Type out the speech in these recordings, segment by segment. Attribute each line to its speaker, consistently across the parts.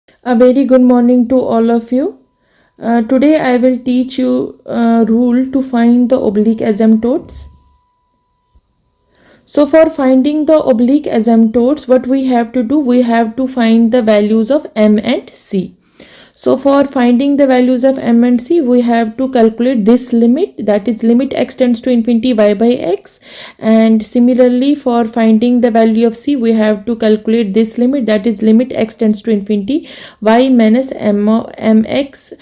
Speaker 1: A very good morning to all of you. Today I will teach you a rule to find the oblique asymptotes. So for finding the oblique asymptotes, what we have to do, we have to find the values of m and c. So for finding the values of m and c, we have to calculate this limit, that is limit x tends to infinity y by x. And similarly for finding the value of c, we have to calculate this limit, that is limit x tends to infinity y minus mx.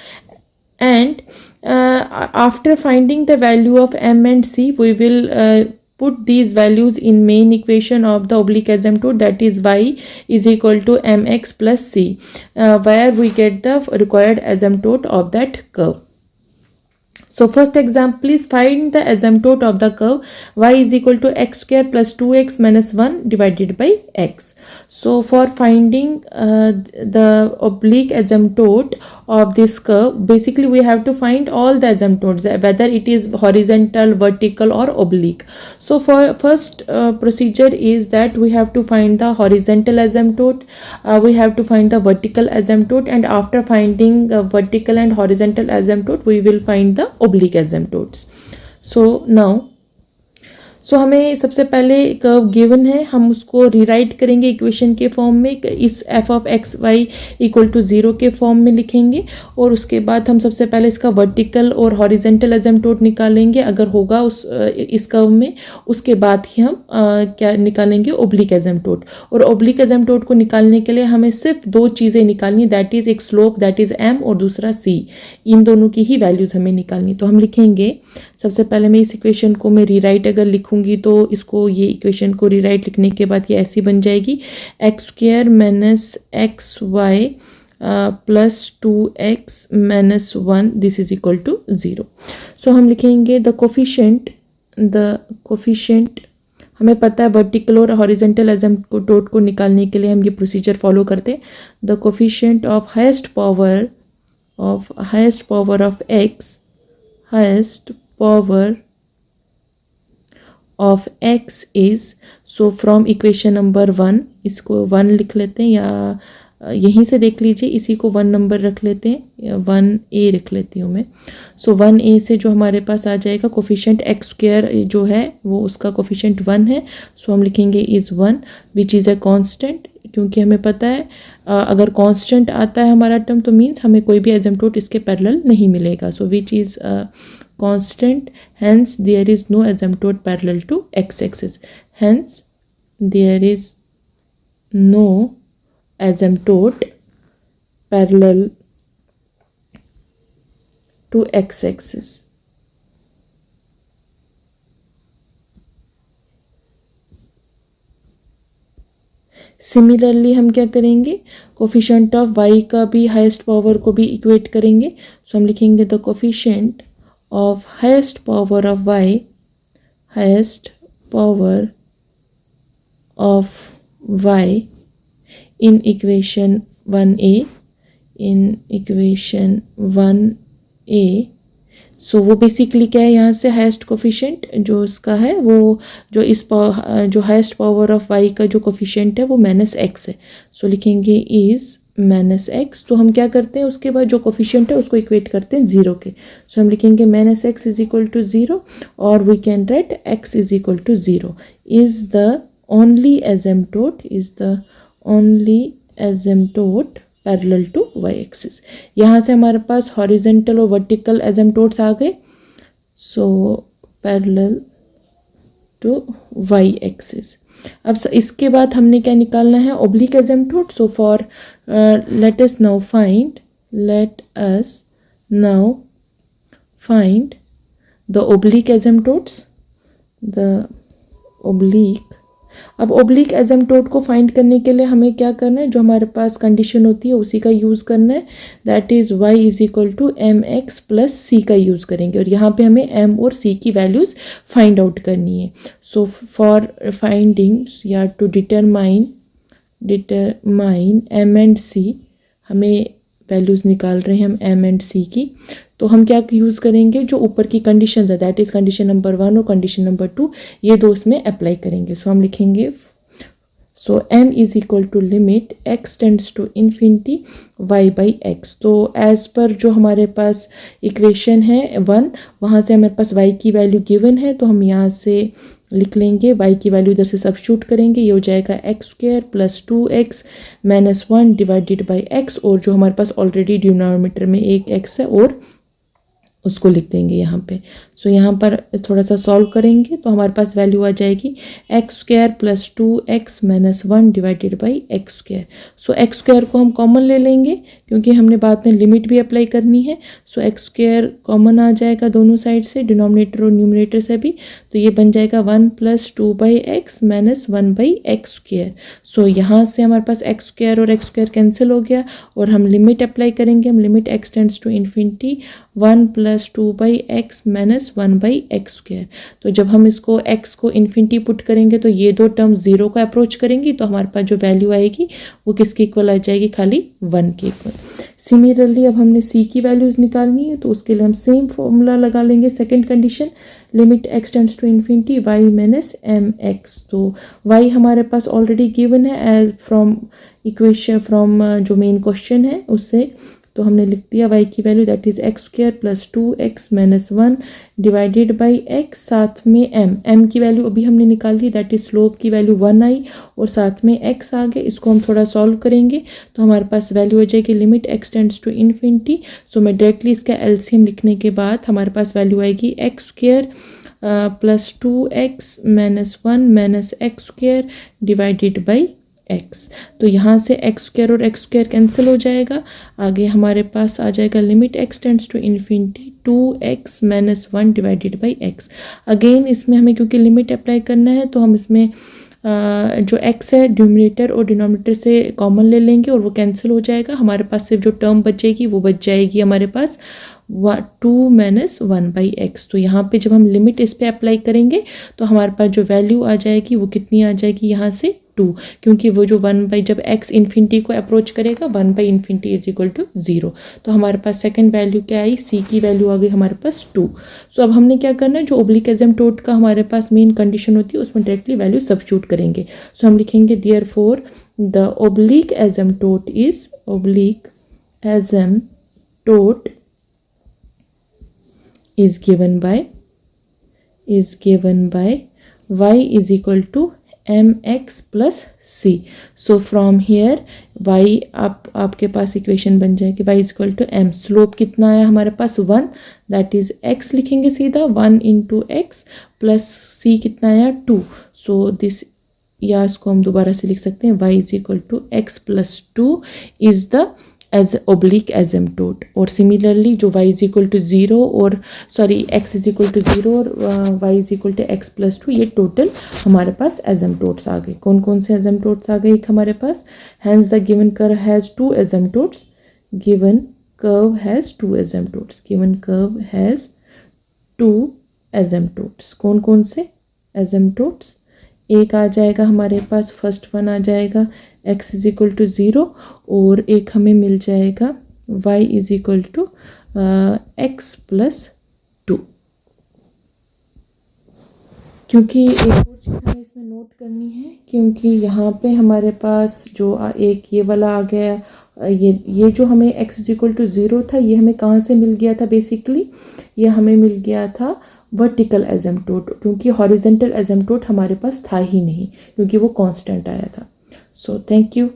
Speaker 1: And after finding the value of m and c, we will put these values in main equation of the oblique asymptote, that is y is equal to mx plus c, where we get the required asymptote of that curve. So first example is find the asymptote of the curve y is equal to x square plus 2x minus 1 divided by x. So for finding the oblique asymptote of this curve, basically we have to find all the asymptotes, whether it is horizontal, vertical or oblique. So for first procedure is that we have to find the horizontal asymptote, we have to find the vertical asymptote, and after finding vertical and horizontal asymptote, we will find the oblique asymptotes. सो हमें सबसे पहले curve given है, हम उसको rewrite करेंगे equation के form में, इस f of x y equal to 0 के फॉर्म में लिखेंगे, और उसके बाद हम सबसे पहले इसका वर्टिकल और हॉरिजेंटल एजम्प्टोट निकालेंगे अगर होगा इस कर्व में। उसके बाद ही हम क्या निकालेंगे, ओब्लिक एजम्प्टोट। और ओब्लिक एजम्प्टोट को निकालने के लिए हमें सिर्फ दो चीज़ें निकालनी, दैट इज़ एक स्लोप दैट इज़ एम और दूसरा सी। इन दोनों की ही वैल्यूज़ हमें निकालनी। तो हम लिखेंगे सबसे पहले मैं इस इक्वेशन को मैं रीराइट अगर लिखूंगी तो इसको, ये इक्वेशन को रीराइट लिखने के बाद ये ऐसी बन जाएगी, x square minus x y plus 2x minus 1 this is equal to 0। So हम लिखेंगे द कोफिशिएंट हमें पता है वर्टिकल और हॉरिजेंटल एसिम्प्टोट को निकालने के लिए हम ये प्रोसीजर फॉलो करते हैं। The coefficient of highest power of x, highest power of x is, so from equation number 1, इसको 1 लिख लेते हैं, या यहीं से देख लीजिए, इसी को 1 नंबर रख लेते हैं, 1a रख लेती हूँ मैं। सो 1a से जो हमारे पास आ जाएगा कोफिशिएंट एक्स स्क्वायर जो है वो उसका कोफिशिएंट 1 है। सो हम लिखेंगे is 1 which is a constant, क्योंकि हमें पता है अगर कांस्टेंट आता है हमारा टर्म तो मीन्स हमें कोई भी एसिम्प्टोट इसके पैरेलल नहीं मिलेगा। So which is constant, hence there is no asymptote parallel to x-axis, hence there is no asymptote parallel to x-axis। Similarly हम क्या करेंगे, कोफिशिएंट ऑफ y का भी हाईएस्ट पावर को भी इक्वेट करेंगे। सो हम लिखेंगे the coefficient of highest power of y, highest power of y in equation 1a, in equation 1a। सो वो बेसिकली क्या है, यहाँ से हाईएस्ट कोफिशिएंट जो इसका है वो जो इस जो हाईएस्ट पावर ऑफ y का जो कोफिशिएंट है वो माइनस एक्स है। सो लिखेंगे इज़ माइनस एक्स। तो हम क्या करते हैं, उसके बाद जो कोफिशिएंट है उसको इक्वेट करते हैं 0 के। सो हम लिखेंगे minus x is equal to 0, और we can write x is equal to 0 is the only asymptote parallel to y axis. यहाँ से हमारे पास हॉरिजेंटल और वर्टिकल एसिम्प्टोट्स आ गए। So parallel to y axis. अब इसके बाद हमने क्या निकालना है, oblique asymptote. So for let us now find the oblique asymptotes, अब ओब्लिक एसिम्प्टोट को फाइंड करने के लिए हमें क्या करना है, जो हमारे पास कंडीशन होती है उसी का यूज़ करना है, that is y is equal to m x plus c का यूज़ करेंगे, और यहाँ पे हमें m और c की वैल्यूज़ फाइंड आउट करनी है। सो फॉर फाइंडिंग या to determine m and c, हमें वैल्यूज़ निकाल रहे हैं हम m एंड c की, तो हम क्या यूज़ करेंगे, जो ऊपर की कंडीशन है दैट इज़ कंडीशन नंबर 1 और कंडीशन नंबर 2, ये दो इसमें अप्लाई करेंगे। सो हम लिखेंगे, so m is equal to limit x tends to infinity y by x. तो एज पर जो हमारे पास इक्वेशन है 1, वहाँ से हमारे पास y की वैल्यू गिवन है, तो हम यहाँ से लिख लेंगे y की वैल्यू इधर से सब्स्टिट्यूट करेंगे, ये हो जाएगा x square plus 2x minus 1 divided by x, और जो हमारे पास ऑलरेडी डिनोमिनेटर में एक x है और उसको लिख देंगे यहाँ पे। सो यहाँ पर थोड़ा सा सॉल्व करेंगे तो हमारे पास वैल्यू आ जाएगी x square plus 2x minus 1 divided by x square. So x square को हम कॉमन ले लेंगे क्योंकि हमने बाद में लिमिट भी अप्लाई करनी है। सो एक्स स्क्वायर कॉमन आ जाएगा दोनों साइड से, डिनोमिनेटर और न्यूमरेटर से भी, तो ये बन जाएगा 1 plus 2 by x minus 1 by x square. So यहाँ से हमारे पास एक्स स्क्वायर और एक्स स्क्वायर कैंसिल हो गया और हम लिमिट अप्लाई करेंगे। हम limit x tends to infinity 1 plus 2 by x minus 1 by x square. तो जब हम इसको x को इन्फिनिटी पुट करेंगे तो ये दो टर्म 0 को अप्रोच करेंगी, तो हमारे पास जो वैल्यू आएगी वो किसके इक्वल आ जाएगी, खाली 1 के इक्वल। सिमिलरली अब हमने c की वैल्यूज निकालनी है, तो उसके लिए हम सेम फॉर्मूला लगा लेंगे। Second condition, limit x tends to infinity y minus mx। तो y हमारे पास ऑलरेडी गिवन है एज फ्रॉम इक्वेशन, फ्रॉम जो मेन क्वेश्चन है उससे, तो हमने लिख दिया y की value that is x square plus 2x minus 1 divided by x, साथ में m की वैल्यू अभी हमने निकाली, दैट इज स्लोप की वैल्यू 1 आई और साथ में x आ गए। इसको हम थोड़ा सॉल्व करेंगे तो हमारे पास वैल्यू हो जाएगी limit x tends to infinity. So मैं डायरेक्टली इसका एलसीएम लिखने के बाद हमारे पास वैल्यू आएगी x square plus 2x minus 1 minus x square divided by x। तो यहाँ से एक्स स्क्वायर और एक्स स्क्वायर कैंसिल हो जाएगा, आगे हमारे पास आ जाएगा limit x tends to infinity 2x minus 1 divided by x। Again इसमें हमें क्योंकि लिमिट अप्लाई करना है तो हम इसमें जो x है न्यूमरेटर और डिनोमिनेटर से कॉमन ले लेंगे और वो कैंसिल हो जाएगा। हमारे पास सिर्फ जो टर्म बचेगी वो बच जाएगी हमारे पास 2 माइनस 1 बाई एक्स। तो यहाँ पे जब हम लिमिट इस पे अप्लाई करेंगे तो हमारे पास जो वैल्यू आ जाएगी वो कितनी आ जाएगी, यहाँ से 2, क्योंकि वो जो 1 बाई जब x इन्फिनिटी को अप्रोच करेगा 1 by infinity is equal to 0। तो हमारे पास सेकंड वैल्यू क्या आई, c की वैल्यू आ गई हमारे पास 2। सो अब हमने क्या करना है, जो ओब्लिक एसिम्प्टोट का हमारे पास मेन कंडीशन होती है उसमें डायरेक्टली वैल्यू सब्स्टिट्यूट करेंगे। सो हम लिखेंगे therefore the oblique asymptote is, oblique asymptote is given by y is equal to mx plus c. So from here y आपके पास इक्वेशन बन जाएगी y is equal to m। Slope कितना आया हमारे पास 1, that is x लिखेंगे सीधा 1 into x plus c कितना आया 2। सो दिस, या इसको हम दोबारा से लिख सकते हैं y is equal to x plus 2 is the as oblique asymptote. और सिमिलरली जो y इज इक्वल टू 0 और x इज इक्वल टू 0 और y is equal to x plus 2, ये टोटल हमारे पास एसिम्प्टोट्स आ गए। कौन कौन से एसिम्प्टोट्स आ गए एक हमारे पास, hence the given curve has 2 asymptotes, given curve has 2 asymptotes, given curve has 2 asymptotes. कौन कौन से एसिम्प्टोट्स, एक आ जाएगा हमारे पास, फर्स्ट वन आ जाएगा x इज इक्वल टू 0 और एक हमें मिल जाएगा y is equal to x plus 2। क्योंकि एक और चीज़ हमें इसमें नोट करनी है, क्योंकि यहाँ पे हमारे पास जो एक ये वाला आ गया, ये जो हमें x इज इक्वल टू 0 था, ये हमें कहाँ से मिल गया था, बेसिकली ये हमें मिल गया था वर्टिकल एसिम्प्टोट, क्योंकि हॉरिजॉन्टल एसिम्प्टोट हमारे पास था ही नहीं क्योंकि वो कांस्टेंट आया था। So thank you.